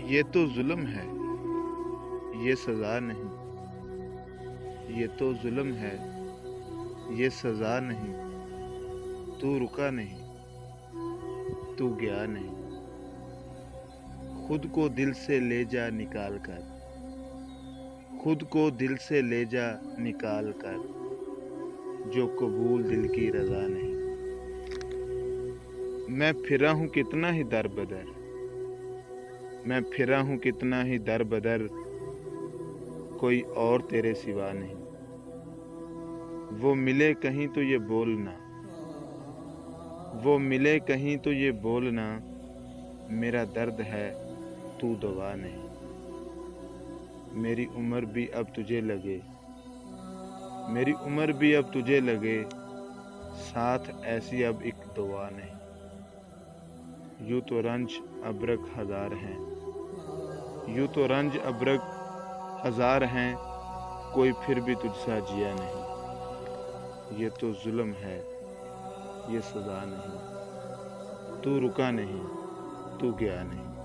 یہ تو ظلم ہے، یہ سزا نہیں۔ یہ تو ظلم ہے، یہ سزا نہیں۔ تو رکا نہیں، تو گیا نہیں۔ خود کو دل سے لے جا نکال کر، خود کو دل سے لے جا نکال کر، جو قبول دل کی رضا نہیں۔ میں پھرا ہوں کتنا ہی در بدر، میں پھرا ہوں کتنا ہی در بدر، کوئی اور تیرے سوا نہیں۔ وہ ملے کہیں تو یہ بولنا، وہ ملے کہیں تو یہ بولنا، میرا درد ہے تو دوا نہیں۔ میری عمر بھی اب تجھے لگے، میری عمر بھی اب تجھے لگے، ساتھ ایسی اب ایک دعا نہیں۔ یوں تو رنج ابرک ہزار ہیں، یوں تو رنج ابرک ہزار ہیں، کوئی پھر بھی تجھ سا جیا نہیں۔ یہ تو ظلم ہے، یہ سزا نہیں۔ تو رکا نہیں، تو گیا نہیں۔